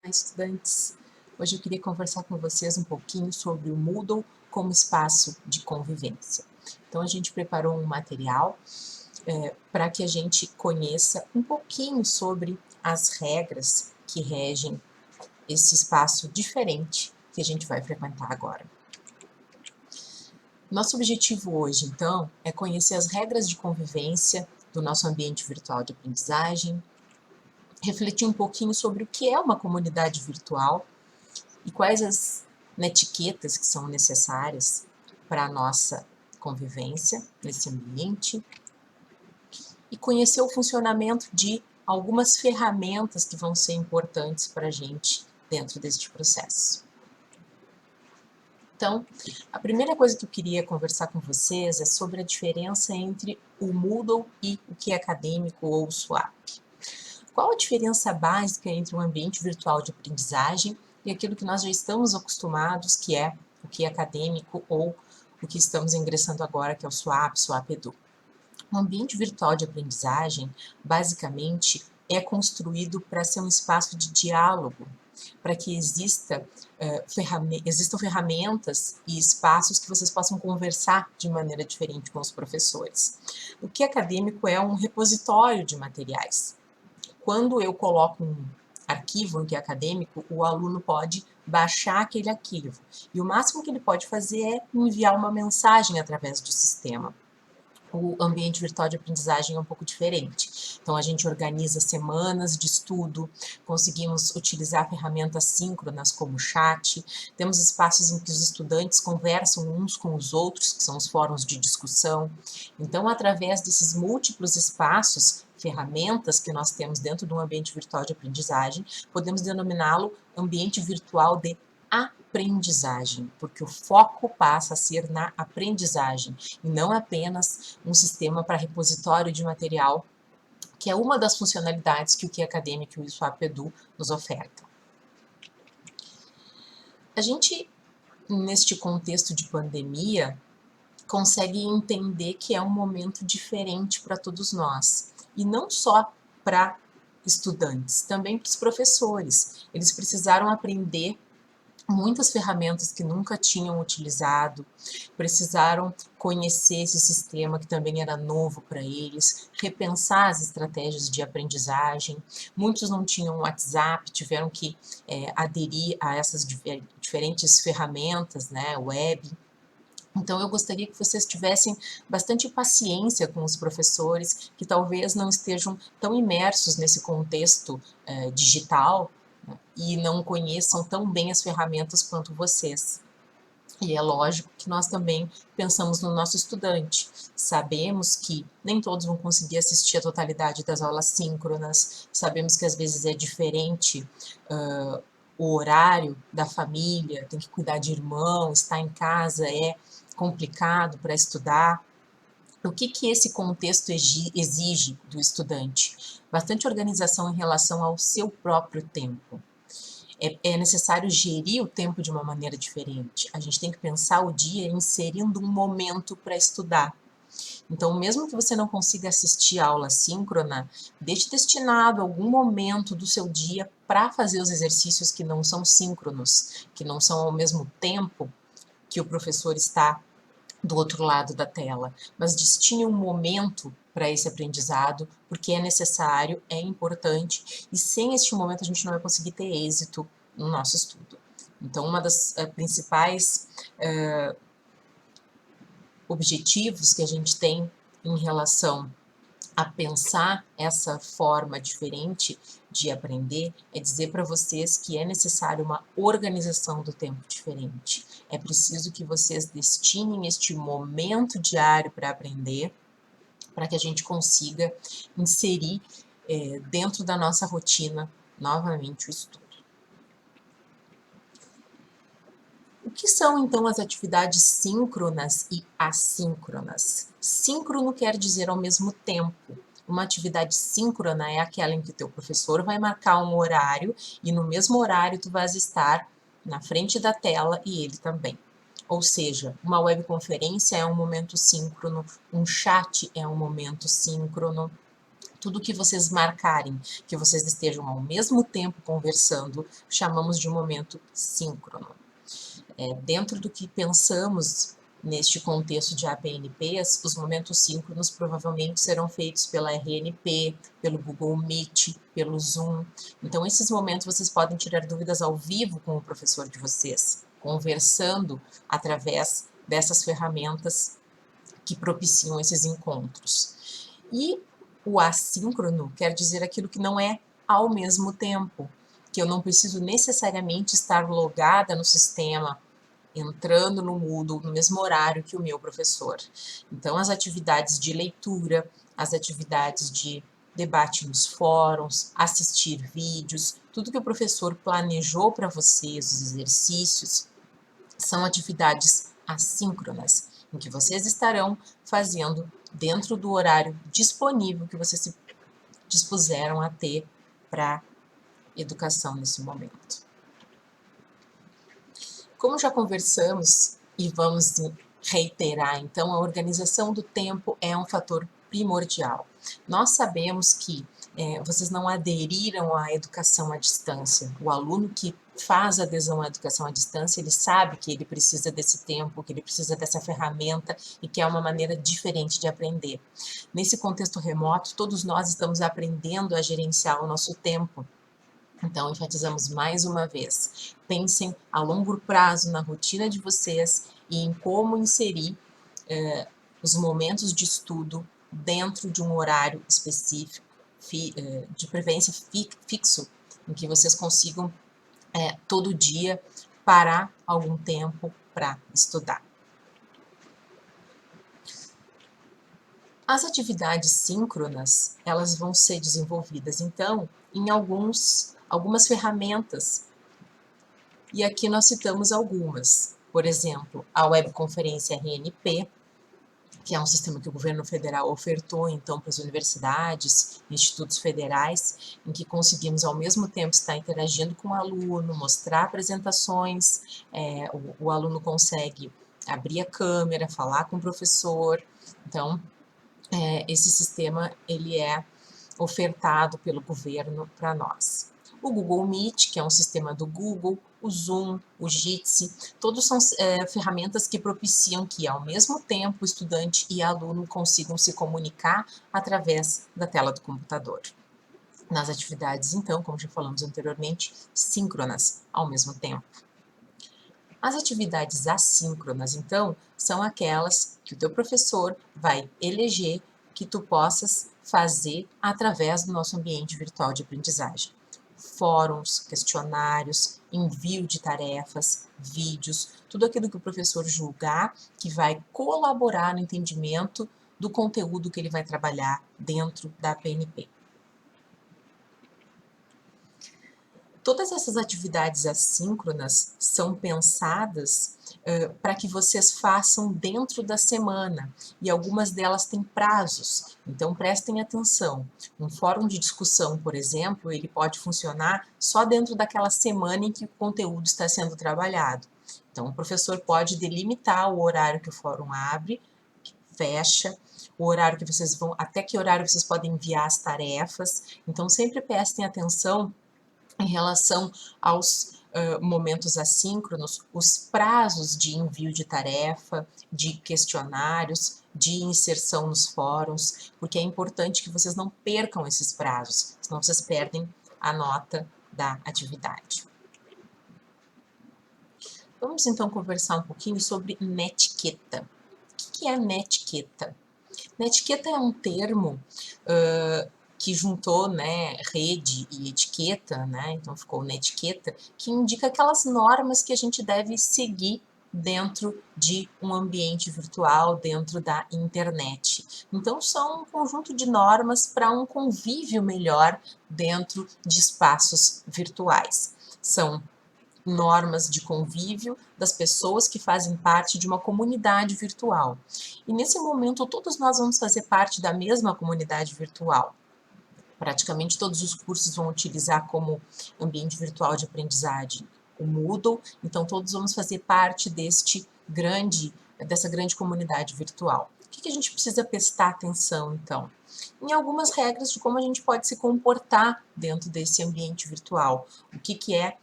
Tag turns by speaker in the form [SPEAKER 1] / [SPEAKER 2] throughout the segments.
[SPEAKER 1] estudantes! Hoje eu queria conversar com vocês um pouquinho sobre o Moodle como espaço de convivência. Então a gente preparou um material para que a gente conheça um pouquinho sobre as regras que regem esse espaço diferente que a gente vai frequentar agora. Nosso objetivo hoje, então, é conhecer as regras de convivência do nosso ambiente virtual de aprendizagem, refletir um pouquinho sobre o que é uma comunidade virtual e quais as etiquetas que são necessárias para a nossa convivência nesse ambiente e conhecer o funcionamento de algumas ferramentas que vão ser importantes para a gente dentro deste processo. Então, a primeira coisa que eu queria conversar com vocês é sobre a diferença entre o Moodle e o que é acadêmico ou o SWAP. Qual a diferença básica entre um ambiente virtual de aprendizagem e aquilo que nós já estamos acostumados, que é o que é acadêmico ou o que estamos ingressando agora, que é o SWAP, SWAP Edu? Um ambiente virtual de aprendizagem, basicamente, é construído para ser um espaço de diálogo, para que existam ferramentas e espaços que vocês possam conversar de maneira diferente com os professores. O que é acadêmico é um repositório de materiais. Quando eu coloco um arquivo no que é acadêmico, o aluno pode baixar aquele arquivo. E o máximo que ele pode fazer é enviar uma mensagem através do sistema. O ambiente virtual de aprendizagem é um pouco diferente. Então, a gente organiza semanas de estudo, conseguimos utilizar ferramentas síncronas como o chat, temos espaços em que os estudantes conversam uns com os outros, que são os fóruns de discussão. Então, através desses múltiplos espaços, ferramentas que nós temos dentro de um ambiente virtual de aprendizagem, podemos denominá-lo ambiente virtual de aprendizagem, porque o foco passa a ser na aprendizagem e não apenas um sistema para repositório de material, que é uma das funcionalidades que o que é acadêmico e o SWAP Edu nos ofertam. A gente, neste contexto de pandemia, consegue entender que é um momento diferente para todos nós, e não só para estudantes, também para os professores. Eles precisaram aprender muitas ferramentas que nunca tinham utilizado, precisaram conhecer esse sistema que também era novo para eles, repensar as estratégias de aprendizagem. Muitos não tinham WhatsApp, tiveram que aderir a essas diferentes ferramentas, né, web. Então, eu gostaria que vocês tivessem bastante paciência com os professores que talvez não estejam tão imersos nesse contexto digital, né, e não conheçam tão bem as ferramentas quanto vocês. E é lógico que nós também pensamos no nosso estudante. Sabemos que nem todos vão conseguir assistir a totalidade das aulas síncronas, sabemos que às vezes é diferente o horário da família, tem que cuidar de irmão, estar em casa é complicado para estudar. O que esse contexto exige do estudante? Bastante organização em relação ao seu próprio tempo. É necessário gerir o tempo de uma maneira diferente. A gente tem que pensar o dia inserindo um momento para estudar. Então, mesmo que você não consiga assistir a aula síncrona, deixe destinado algum momento do seu dia para fazer os exercícios que não são síncronos, que não são ao mesmo tempo que o professor está do outro lado da tela, mas destine um momento para esse aprendizado, porque é necessário, é importante, e sem este momento a gente não vai conseguir ter êxito no nosso estudo. Então, uma das principais objetivos que a gente tem em relação a pensar essa forma diferente de aprender é dizer para vocês que é necessário uma organização do tempo diferente. É preciso que vocês destinem este momento diário para aprender, para que a gente consiga inserir dentro da nossa rotina novamente o estudo. O que são, então, as atividades síncronas e assíncronas? Síncrono quer dizer ao mesmo tempo. Uma atividade síncrona é aquela em que o teu professor vai marcar um horário e no mesmo horário tu vais estar na frente da tela e ele também. Ou seja, uma webconferência é um momento síncrono, um chat é um momento síncrono, Tudo que vocês marcarem, que vocês estejam ao mesmo tempo conversando, chamamos de um momento síncrono. Dentro do que pensamos neste contexto de APNPs, os momentos síncronos provavelmente serão feitos pela RNP, pelo Google Meet, pelo Zoom. Então, esses momentos vocês podem tirar dúvidas ao vivo com o professor de vocês, conversando através dessas ferramentas que propiciam esses encontros. E o assíncrono quer dizer aquilo que não é ao mesmo tempo, que eu não preciso necessariamente estar logada no sistema, entrando no Moodle no mesmo horário que o meu professor. Então, as atividades de leitura, as atividades de debate nos fóruns, assistir vídeos, tudo que o professor planejou para vocês, os exercícios, são atividades assíncronas, em que vocês estarão fazendo dentro do horário disponível que vocês se dispuseram a ter para educação nesse momento. Como já conversamos e vamos reiterar, então, a organização do tempo é um fator primordial. Nós sabemos que vocês não aderiram à educação à distância. O aluno que faz adesão à educação à distância, ele sabe que ele precisa desse tempo, que ele precisa dessa ferramenta e que é uma maneira diferente de aprender. Nesse contexto remoto, todos nós estamos aprendendo a gerenciar o nosso tempo. Então, enfatizamos mais uma vez, pensem a longo prazo na rotina de vocês e em como inserir os momentos de estudo dentro de um horário específico, de preferência fixo, em que vocês consigam todo dia parar algum tempo para estudar. As atividades síncronas, elas vão ser desenvolvidas, então, em algumas ferramentas. E aqui nós citamos algumas. Por exemplo, a webconferência RNP, que é um sistema que o governo federal ofertou, então, para as universidades, institutos federais, em que conseguimos, ao mesmo tempo, estar interagindo com o aluno, mostrar apresentações, o aluno consegue abrir a câmera, falar com o professor. Então, esse sistema ele é ofertado pelo governo para nós. O Google Meet, que é um sistema do Google, o Zoom, o Jitsi, todos são ferramentas que propiciam que, ao mesmo tempo, o estudante e aluno consigam se comunicar através da tela do computador. Nas atividades, então, como já falamos anteriormente, síncronas ao mesmo tempo. As atividades assíncronas, então, são aquelas que o teu professor vai eleger que tu possas fazer através do nosso ambiente virtual de aprendizagem. Fóruns, questionários, envio de tarefas, vídeos, tudo aquilo que o professor julgar que vai colaborar no entendimento do conteúdo que ele vai trabalhar dentro da PNP. Todas essas atividades assíncronas são pensadas para que vocês façam dentro da semana, e algumas delas têm prazos, então prestem atenção. Um fórum de discussão, por exemplo, ele pode funcionar só dentro daquela semana em que o conteúdo está sendo trabalhado. Então, o professor pode delimitar o horário que o fórum abre, fecha, o horário que vocês vão, até que horário vocês podem enviar as tarefas. Então, sempre prestem atenção em relação aos momentos assíncronos, os prazos de envio de tarefa, de questionários, de inserção nos fóruns, porque é importante que vocês não percam esses prazos, senão vocês perdem a nota da atividade. Vamos então conversar um pouquinho sobre netiqueta. O que é netiqueta? Netiqueta é um termo que juntou, né, rede e etiqueta, né, então ficou netiqueta, que indica aquelas normas que a gente deve seguir dentro de um ambiente virtual, dentro da internet. Então, são um conjunto de normas para um convívio melhor dentro de espaços virtuais. São normas de convívio das pessoas que fazem parte de uma comunidade virtual. E nesse momento, todos nós vamos fazer parte da mesma comunidade virtual. Praticamente todos os cursos vão utilizar como ambiente virtual de aprendizagem o Moodle, então todos vamos fazer parte dessa grande comunidade virtual. O que a gente precisa prestar atenção, então? Em algumas regras de como a gente pode se comportar dentro desse ambiente virtual. O que é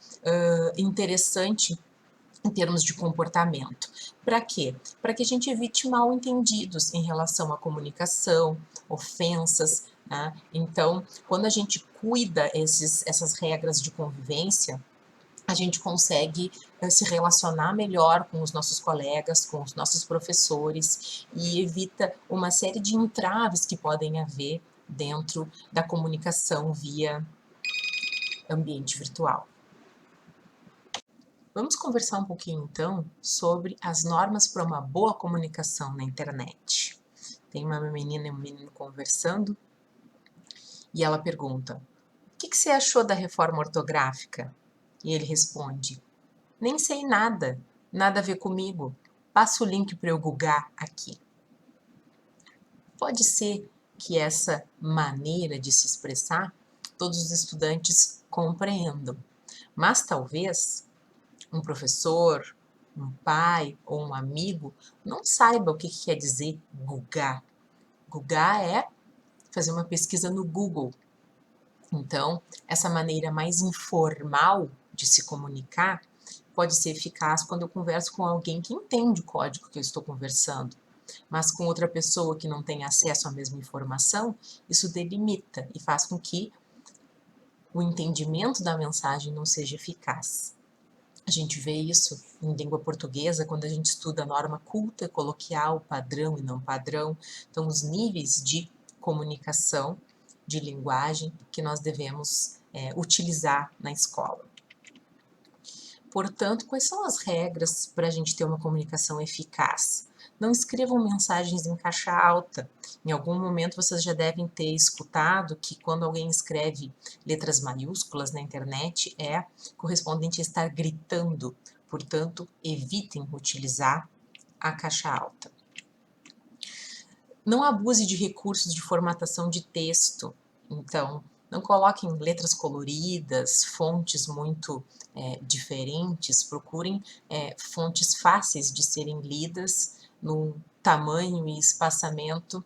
[SPEAKER 1] interessante em termos de comportamento. Para quê? Para que a gente evite mal-entendidos em relação à comunicação, ofensas, né? Então, quando a gente cuida essas regras de convivência, a gente consegue se relacionar melhor com os nossos colegas, com os nossos professores e evita uma série de entraves que podem haver dentro da comunicação via ambiente virtual. Vamos conversar um pouquinho então sobre as normas para uma boa comunicação na internet. Tem uma menina e um menino conversando e ela pergunta: "O que você achou da reforma ortográfica?" E ele responde: "Nem sei nada, nada a ver comigo. Passa o link para eu googar aqui." Pode ser que essa maneira de se expressar todos os estudantes compreendam, mas talvez um professor, um pai ou um amigo não saiba o que quer dizer googar. Googar é fazer uma pesquisa no Google. Então, essa maneira mais informal de se comunicar pode ser eficaz quando eu converso com alguém que entende o código que eu estou conversando. Mas com outra pessoa que não tem acesso à mesma informação, isso delimita e faz com que o entendimento da mensagem não seja eficaz. A gente vê isso em língua portuguesa quando a gente estuda a norma culta, coloquial, padrão e não padrão. Então, os níveis de comunicação, de linguagem que nós devemos utilizar na escola. Portanto, quais são as regras para a gente ter uma comunicação eficaz? Não escrevam mensagens em caixa alta. Em algum momento vocês já devem ter escutado que quando alguém escreve letras maiúsculas na internet é correspondente a estar gritando. Portanto, evitem utilizar a caixa alta. Não abuse de recursos de formatação de texto. Então, não coloquem letras coloridas, fontes muito diferentes. Procurem fontes fáceis de serem lidas no tamanho e espaçamento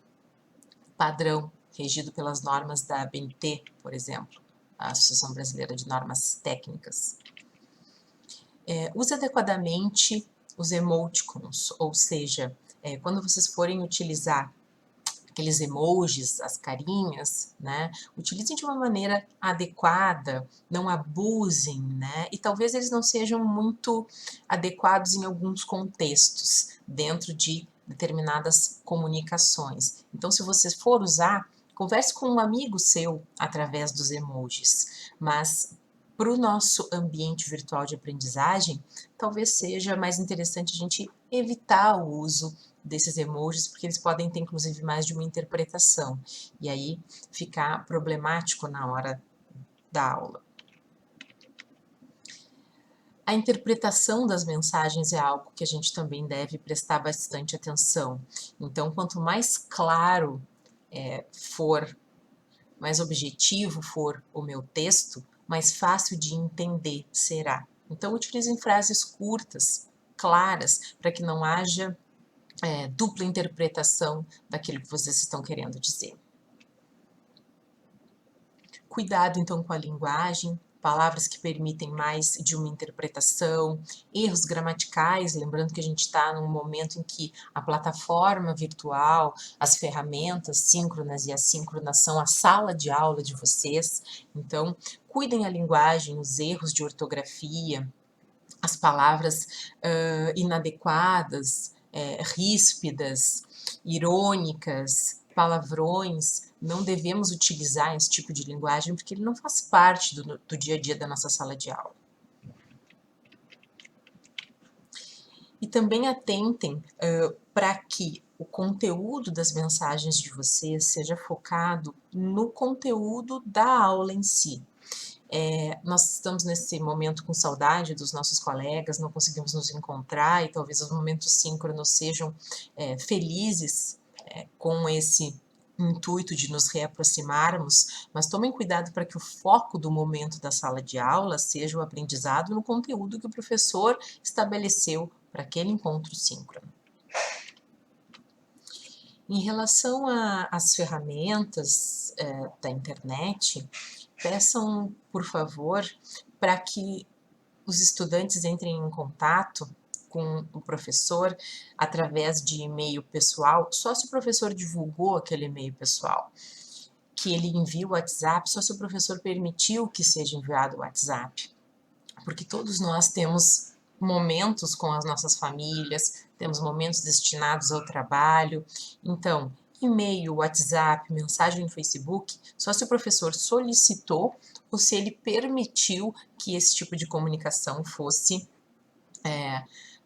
[SPEAKER 1] padrão, regido pelas normas da ABNT, por exemplo, a Associação Brasileira de Normas Técnicas. Use adequadamente os emoticons, ou seja, quando vocês forem utilizar aqueles emojis, as carinhas, né? Utilizem de uma maneira adequada, não abusem, né? E talvez eles não sejam muito adequados em alguns contextos, dentro de determinadas comunicações. Então, se você for usar, converse com um amigo seu através dos emojis, mas para o nosso ambiente virtual de aprendizagem, talvez seja mais interessante a gente evitar o uso desses emojis, porque eles podem ter inclusive mais de uma interpretação, e aí ficar problemático na hora da aula. A interpretação das mensagens é algo que a gente também deve prestar bastante atenção. Então, quanto mais claro for, mais objetivo for o meu texto, mais fácil de entender será. Então, utilizem frases curtas, claras, para que não haja dupla interpretação daquilo que vocês estão querendo dizer. Cuidado, então, com a linguagem, palavras que permitem mais de uma interpretação, erros gramaticais, lembrando que a gente está num momento em que a plataforma virtual, as ferramentas síncronas e assíncronas são a sala de aula de vocês, então cuidem a linguagem, os erros de ortografia, as palavras inadequadas, ríspidas, irônicas, palavrões, não devemos utilizar esse tipo de linguagem porque ele não faz parte do dia a dia da nossa sala de aula. E também atentem para que o conteúdo das mensagens de vocês seja focado no conteúdo da aula em si. Nós estamos nesse momento com saudade dos nossos colegas, não conseguimos nos encontrar e talvez os momentos síncronos sejam felizes com esse intuito de nos reaproximarmos, mas tomem cuidado para que o foco do momento da sala de aula seja o aprendizado no conteúdo que o professor estabeleceu para aquele encontro síncrono. Em relação às ferramentas da internet, peçam, por favor, para que os estudantes entrem em contato com o professor através de e-mail pessoal, só se o professor divulgou aquele e-mail pessoal. Que ele envie o WhatsApp, só se o professor permitiu que seja enviado o WhatsApp. Porque todos nós temos momentos com as nossas famílias, temos momentos destinados ao trabalho. Então, e-mail, WhatsApp, mensagem no Facebook, só se o professor solicitou ou se ele permitiu que esse tipo de comunicação fosse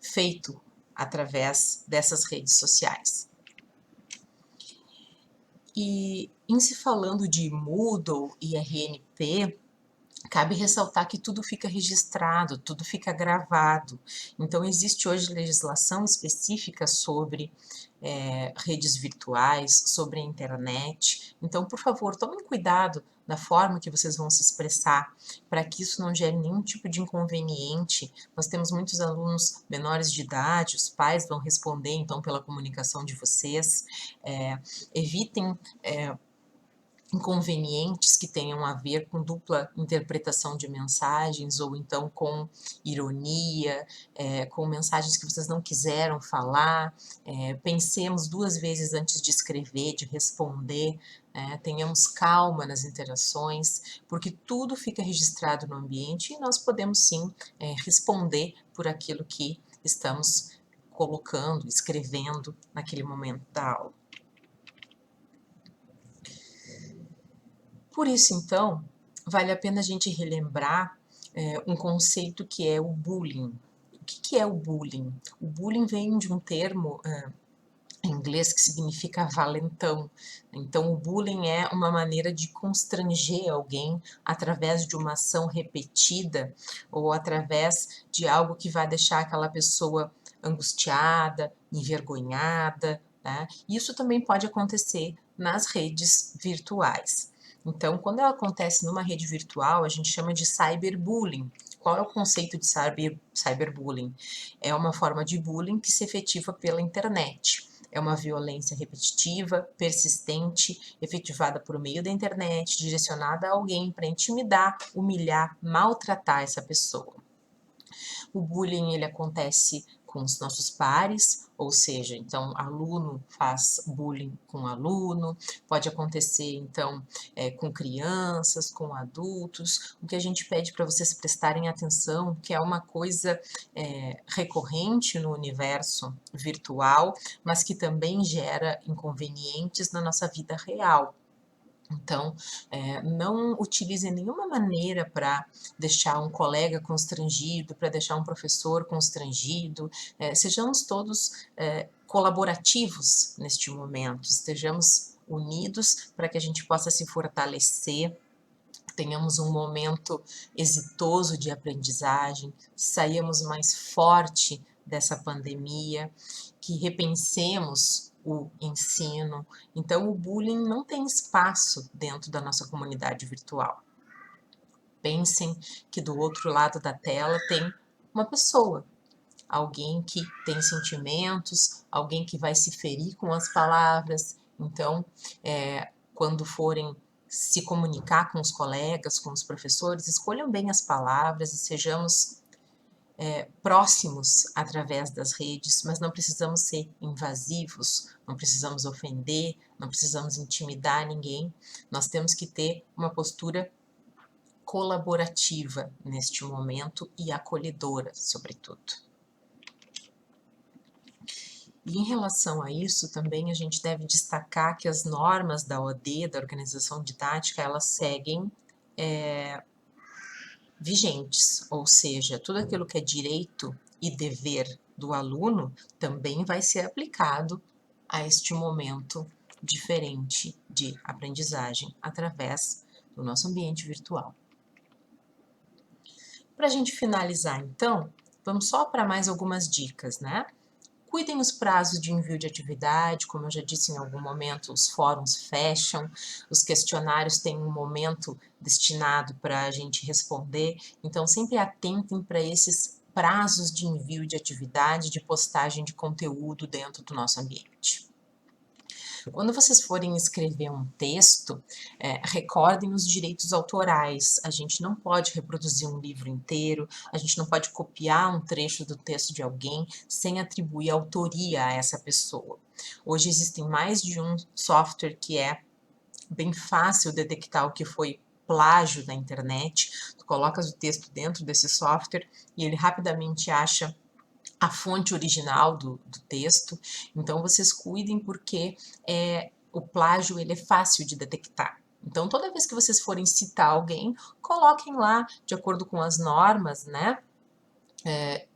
[SPEAKER 1] feito através dessas redes sociais. E em se falando de Moodle e RNP, cabe ressaltar que tudo fica registrado, tudo fica gravado. Então, existe hoje legislação específica sobre redes virtuais, sobre a internet. Então, por favor, tomem cuidado da forma que vocês vão se expressar, para que isso não gere nenhum tipo de inconveniente. Nós temos muitos alunos menores de idade, os pais vão responder, então, pela comunicação de vocês. Evitem inconvenientes que tenham a ver com dupla interpretação de mensagens ou então com ironia, com mensagens que vocês não quiseram falar. Pensemos duas vezes antes de escrever, de responder. Tenhamos calma nas interações, porque tudo fica registrado no ambiente e nós podemos sim responder por aquilo que estamos colocando, escrevendo naquele momento da aula. Por isso, então, vale a pena a gente relembrar um conceito que é o bullying. O que é o bullying? O bullying vem de um termo em inglês que significa valentão. Então, o bullying é uma maneira de constranger alguém através de uma ação repetida ou através de algo que vai deixar aquela pessoa angustiada, envergonhada, né? Isso também pode acontecer nas redes virtuais. Então, quando ela acontece numa rede virtual, a gente chama de cyberbullying. Qual é o conceito de cyberbullying? É uma forma de bullying que se efetiva pela internet. É uma violência repetitiva, persistente, efetivada por meio da internet, direcionada a alguém para intimidar, humilhar, maltratar essa pessoa. O bullying ele acontece com os nossos pares, ou seja, então aluno faz bullying com aluno, pode acontecer então com crianças, com adultos. O que a gente pede para vocês prestarem atenção, que é uma coisa recorrente no universo virtual, mas que também gera inconvenientes na nossa vida real. Então, não utilize nenhuma maneira para deixar um colega constrangido, para deixar um professor constrangido. Sejamos todos colaborativos neste momento, estejamos unidos para que a gente possa se fortalecer, tenhamos um momento exitoso de aprendizagem, saímos mais forte dessa pandemia, que repensemos o ensino. Então, o bullying não tem espaço dentro da nossa comunidade virtual. Pensem que do outro lado da tela tem uma pessoa, alguém que tem sentimentos, alguém que vai se ferir com as palavras. Então, quando forem se comunicar com os colegas, com os professores, escolham bem as palavras e sejamos próximos através das redes, mas não precisamos ser invasivos, não precisamos ofender, não precisamos intimidar ninguém. Nós temos que ter uma postura colaborativa neste momento e acolhedora, sobretudo. E em relação a isso, também a gente deve destacar que as normas da OD, da Organização Didática, elas seguem vigentes, ou seja, tudo aquilo que é direito e dever do aluno também vai ser aplicado a este momento diferente de aprendizagem através do nosso ambiente virtual. Para a gente finalizar, então, vamos só para mais algumas dicas, né? Cuidem os prazos de envio de atividade, como eu já disse em algum momento, os fóruns fecham, os questionários têm um momento destinado para a gente responder, então sempre atentem para esses prazos de envio de atividade, de postagem de conteúdo dentro do nosso ambiente. Quando vocês forem escrever um texto, recordem os direitos autorais. A gente não pode reproduzir um livro inteiro, a gente não pode copiar um trecho do texto de alguém sem atribuir autoria a essa pessoa. Hoje existem mais de um software que é bem fácil detectar o que foi plágio na internet. Tu colocas o texto dentro desse software e ele rapidamente acha a fonte original do texto. Então vocês cuidem porque o plágio ele é fácil de detectar. Então toda vez que vocês forem citar alguém, coloquem lá de acordo com as normas, né?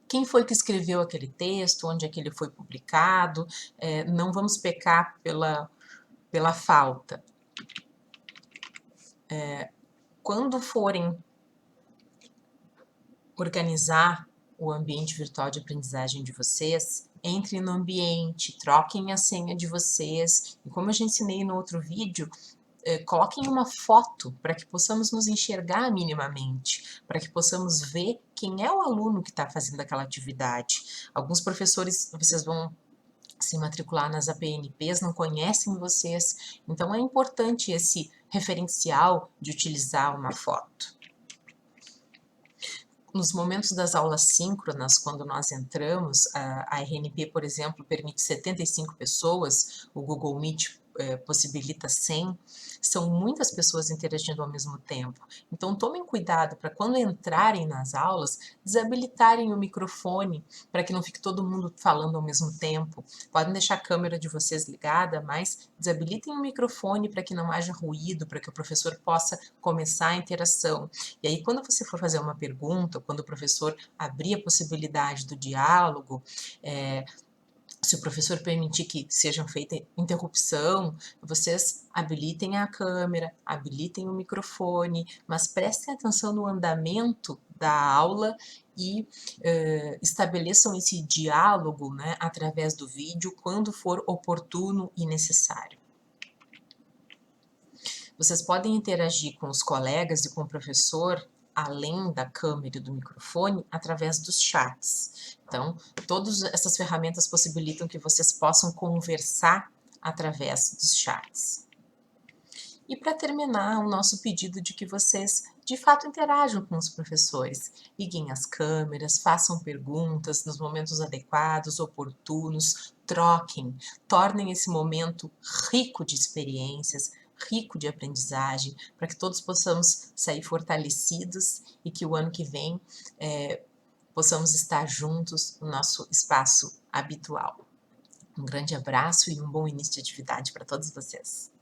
[SPEAKER 1] Quem foi que escreveu aquele texto, onde é que ele foi publicado, não vamos pecar pela falta. Quando forem organizar o ambiente virtual de aprendizagem de vocês, entrem no ambiente, troquem a senha de vocês, e como eu já ensinei no outro vídeo, coloquem uma foto para que possamos nos enxergar minimamente, para que possamos ver quem é o aluno que está fazendo aquela atividade. Alguns professores, vocês vão se matricular nas APNPs, não conhecem vocês, então é importante esse referencial de utilizar uma foto. Nos momentos das aulas síncronas, quando nós entramos, a RNP, por exemplo, permite 75 pessoas, o Google Meet possibilita 100, são muitas pessoas interagindo ao mesmo tempo. Então, tomem cuidado para quando entrarem nas aulas, desabilitarem o microfone, para que não fique todo mundo falando ao mesmo tempo. Podem deixar a câmera de vocês ligada, mas desabilitem o microfone para que não haja ruído, para que o professor possa começar a interação. E aí, quando você for fazer uma pergunta, quando o professor abrir a possibilidade do diálogo, se o professor permitir que sejam feita interrupção, vocês habilitem a câmera, habilitem o microfone, mas prestem atenção no andamento da aula e estabeleçam esse diálogo, né, através do vídeo quando for oportuno e necessário. Vocês podem interagir com os colegas e com o professor, além da câmera e do microfone, através dos chats. Então, todas essas ferramentas possibilitam que vocês possam conversar através dos chats. E para terminar, o nosso pedido de que vocês de fato interajam com os professores, liguem as câmeras, façam perguntas nos momentos adequados, oportunos, troquem, tornem esse momento rico de experiências, rico de aprendizagem, para que todos possamos sair fortalecidos e que o ano que vem possamos estar juntos no nosso espaço habitual. Um grande abraço e um bom início de atividade para todos vocês.